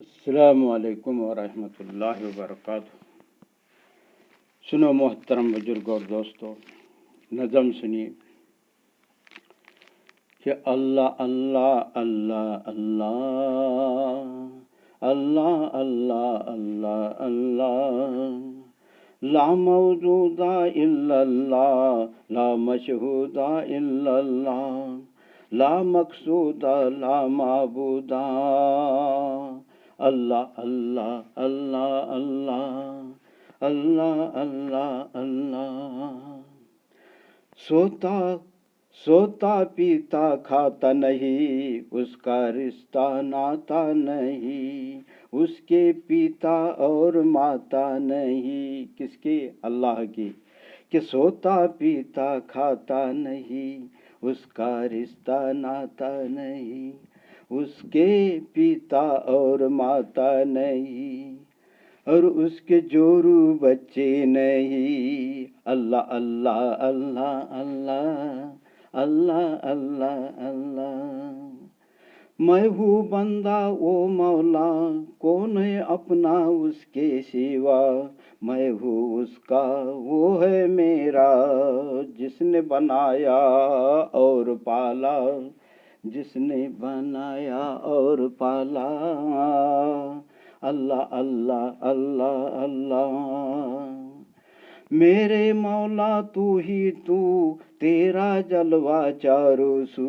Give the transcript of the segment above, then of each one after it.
السلام علیکم ورحمۃ اللہ وبرکاتہ۔ سنو محترم بزرگ اور دوستو، نظم سنیے کہ اللہ اللہ اللہ اللہ اللہ اللہ اللہ اللہ، لا موجود الا اللہ، لا مشہود الا اللہ، لا مقصود لا معبود، اللہ اللہ اللہ اللہ اللہ اللہ اللہ۔ سوتا پیتا کھاتا نہیں، اس کا رشتہ ناتا نہیں، اس کے پیتا اور ماتا نہیں۔ کس کے؟ اللہ کی۔ کہ سوتا پیتا کھاتا نہیں، اس کا رشتہ ناتا نہیں، اس کے پیتا اور ماتا نہیں، اور اس کے جورو بچے نہیں۔ اللہ اللہ اللہ اللہ اللہ اللہ اللہ۔ میں ہوں بندہ وہ مولا، کون ہے اپنا اس کے سوا، میں ہوں اس کا وہ ہے میرا، جس نے بنایا اور پالا، جس نے بنایا اور پالا۔ اللہ اللہ اللہ اللہ۔ میرے مولا تو ہی تو، تیرا جلوہ چاروں سو،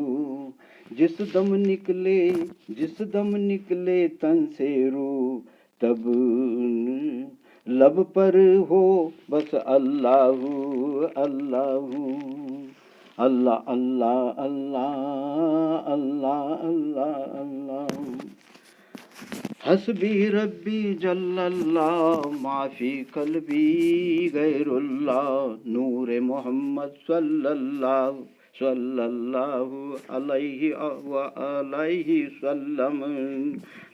جس دم نکلے تن سے روح، تب لب پر ہو بس اللہ اللہ اللہ اللہ اللہ اللہ اللہ اللہ۔ حسبی ربی جل اللہ، ما فی قلبی غیر اللہ، نور محمد صلی اللہ علیہ وآلہ وسلم،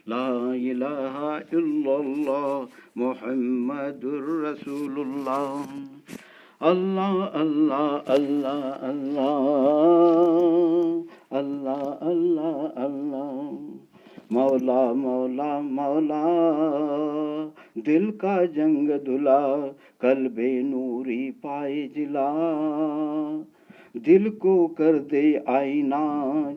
لا الہ الا اللہ محمد رسول اللہ۔ اللہ اللہ اللہ اللہ اللہ اللہ اللہ۔ مولا مولا مولا، دل کا جنگ دھلا، قلب نوری پائے جلا، دل کو کر دے آئینہ،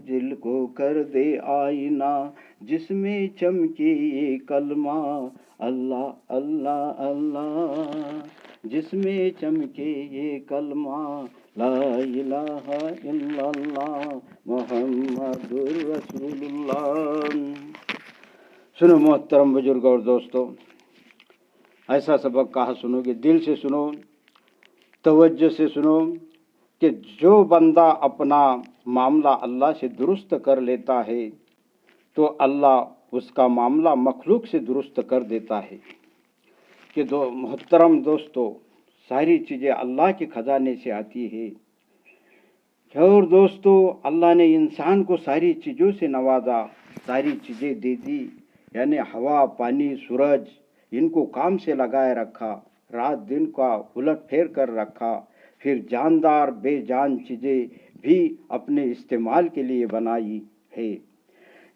دل کو کر دے آئینہ، جس میں چمکے یہ کلمہ، اللہ اللہ اللہ، جس میں چمکے یہ کلمہ، لا الہ الا اللہ محمد رسول اللہ۔ سنو محترم بزرگ اور دوستو، ایسا سبق کہا سنو گے، دل سے سنو، توجہ سے سنو، کہ جو بندہ اپنا معاملہ اللہ سے درست کر لیتا ہے تو اللہ اس کا معاملہ مخلوق سے درست کر دیتا ہے۔ کہ محترم دوستو، ساری چیزیں اللہ کے خزانے سے آتی ہے، اور دوستو اللہ نے انسان کو ساری چیزوں سے نوازا، ساری چیزیں دے دی، یعنی ہوا، پانی، سورج، ان کو کام سے لگائے رکھا، رات دن کا الٹ پھیر کر رکھا، پھر جاندار بے جان چیزیں بھی اپنے استعمال کے لیے بنائی ہے۔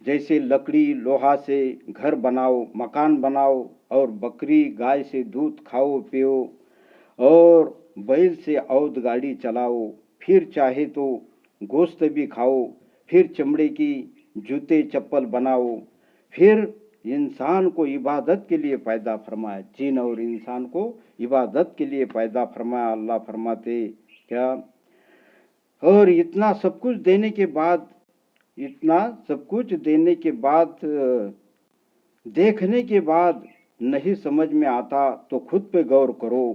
جیسے لکڑی لوہا سے گھر بناؤ، مکان بناؤ، اور بکری گائے سے دودھ کھاؤ پیو، اور بیل سے اودھ گاڑی چلاؤ، پھر چاہے تو گوشت بھی کھاؤ، پھر چمڑے کی جوتے چپل بناؤ، پھر انسان کو عبادت کے لیے پیدا فرمایا، جن اور انسان کو عبادت کے لیے پیدا فرمایا۔ اللہ فرماتے کیا؟ اور اتنا سب کچھ دینے کے بعد دیکھنے کے بعد نہیں سمجھ میں آتا تو خود پہ غور کرو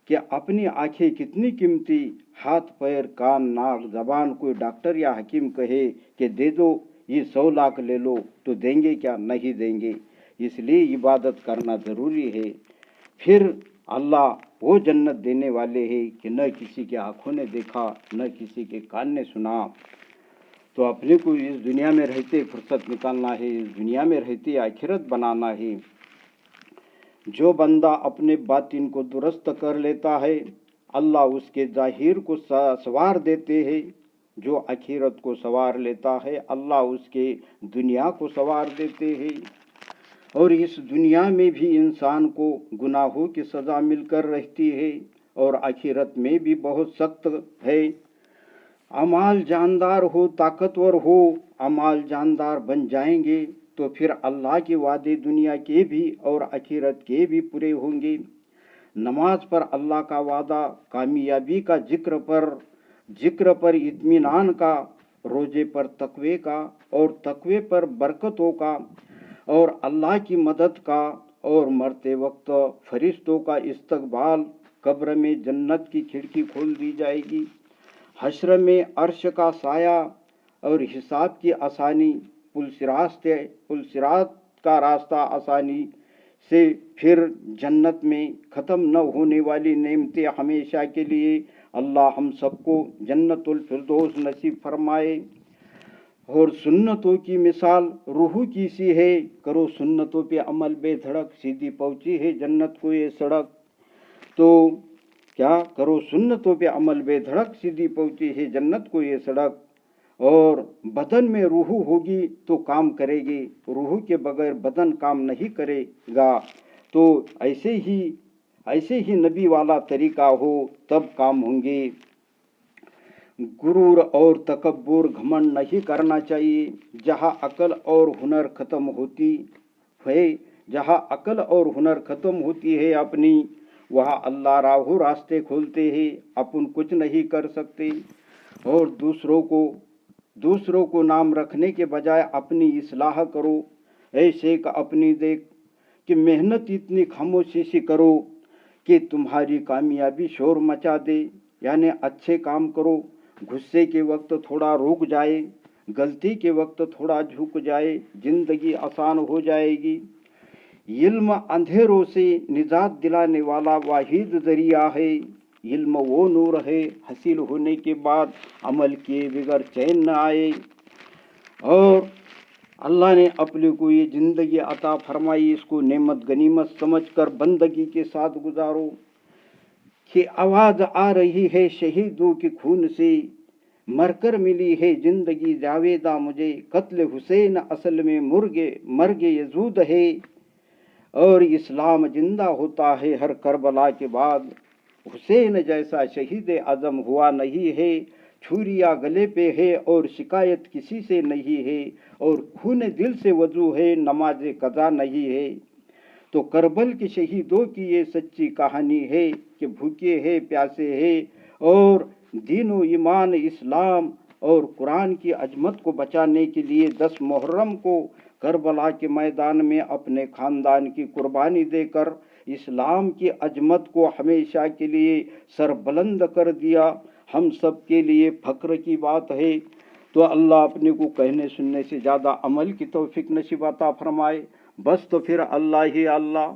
کہ اپنی آنکھیں کتنی قیمتی، ہاتھ پیر کان ناک زبان، کوئی ڈاکٹر یا حکیم کہے کہ دے دو یہ 100 لاکھ لے لو تو دیں گے کیا؟ نہیں دیں گے۔ اس لیے عبادت کرنا ضروری ہے۔ پھر اللہ وہ جنت دینے والے ہیں کہ نہ کسی کے آنکھوں نے دیکھا، نہ کسی کے کان نے سنا۔ تو اپنے کو اس دنیا میں رہتے فرصت نکالنا ہے، اس دنیا میں رہتے آخرت بنانا ہے۔ جو بندہ اپنے باطن کو درست کر لیتا ہے، اللہ اس کے ظاہر کو سنوار دیتے ہیں، جو آخرت کو سنوار لیتا ہے اللہ اس کے دنیا کو سنوار دیتے ہیں۔ اور اس دنیا میں بھی انسان کو گناہوں کی سزا مل کر رہتی ہے اور آخرت میں بھی بہت سخت ہے۔ اعمال جاندار ہو، طاقتور ہو، اعمال جاندار بن جائیں گے تو پھر اللہ کے وعدے دنیا کے بھی اور آخرت کے بھی پورے ہوں گے۔ نماز پر اللہ کا وعدہ، کامیابی کا ذکر پر اطمینان کا، روزے پر تقوی کا اور تقوی پر برکتوں کا اور اللہ کی مدد کا اور مرتے وقت فرشتوں کا استقبال، قبر میں جنت کی کھڑکی کھول دی جائے گی، حشر میں عرش کا سایہ اور حساب کی آسانی، پلسرات کا راستہ آسانی سے، پھر جنت میں ختم نہ ہونے والی نعمتیں ہمیشہ کے لیے۔ اللہ ہم سب کو جنت الفردوس نصیب فرمائے۔ اور سنتوں کی مثال روح کی سی ہے، کرو سنتوں پہ عمل بے دھڑک، سیدھی پہنچی ہے جنت کو یہ سڑک۔ تو کیا کرو سنتوں پہ عمل بے دھڑک، سیدھی پہنچی ہے جنت کو یہ سڑک۔ اور بدن میں روح ہوگی تو کام کرے گی، روح کے بغیر بدن کام نہیں کرے گا۔ تو ایسے ہی نبی والا طریقہ ہو تب کام ہوں گے۔ غرور اور تکبر، گھمنڈ نہیں کرنا چاہیے۔ جہاں عقل اور ہنر ختم ہوتی ہے اپنی، وہاں اللہ راہ راستے کھولتے ہیں۔ اپن کچھ نہیں کر سکتے اور دوسروں کو نام رکھنے کے بجائے اپنی اصلاح کرو۔ ایسے کہ اپنی دیکھ کہ محنت اتنی خاموشی سے کرو کہ تمہاری کامیابی شور مچا دے، یعنی اچھے کام کرو، غصے کے وقت تھوڑا رک جائے، غلطی کے وقت تھوڑا جھک جائے، زندگی آسان ہو جائے گی۔ علم اندھیروں سے نجات دلانے والا واحد ذریعہ ہے۔ علم وہ نور ہے، حاصل ہونے کے بعد عمل کیے بغیر چین نہ آئے۔ اور اللہ نے اپنے کو یہ زندگی عطا فرمائی، اس کو نعمت غنیمت سمجھ کر بندگی کے ساتھ گزارو۔ کہ آواز آ رہی ہے شہیدوں کے خون سے، مر کر ملی ہے زندگی جاویدہ مجھے، قتل حسین اصل میں مرگ یزود ہے، اور اسلام زندہ ہوتا ہے ہر کربلا کے بعد۔ حسین جیسا شہید اعظم ہوا نہیں ہے، چھریاں گلے پہ ہے اور شکایت کسی سے نہیں ہے، اور خون دل سے وضو ہے، نماز قضا نہیں ہے۔ تو کربل کے شہیدوں کی یہ سچی کہانی ہے کہ بھوکے ہیں، پیاسے ہیں، اور دین و ایمان، اسلام اور قرآن کی عظمت کو بچانے کے لیے 10 محرم کو کربلا کے میدان میں اپنے خاندان کی قربانی دے کر اسلام کی عظمت کو ہمیشہ کے لیے سر بلند کر دیا، ہم سب کے لیے فخر کی بات ہے۔ تو اللہ اپنے کو کہنے سننے سے زیادہ عمل کی توفیق نصیب عطا فرمائے۔ بس تو پھر اللہ ہی اللہ۔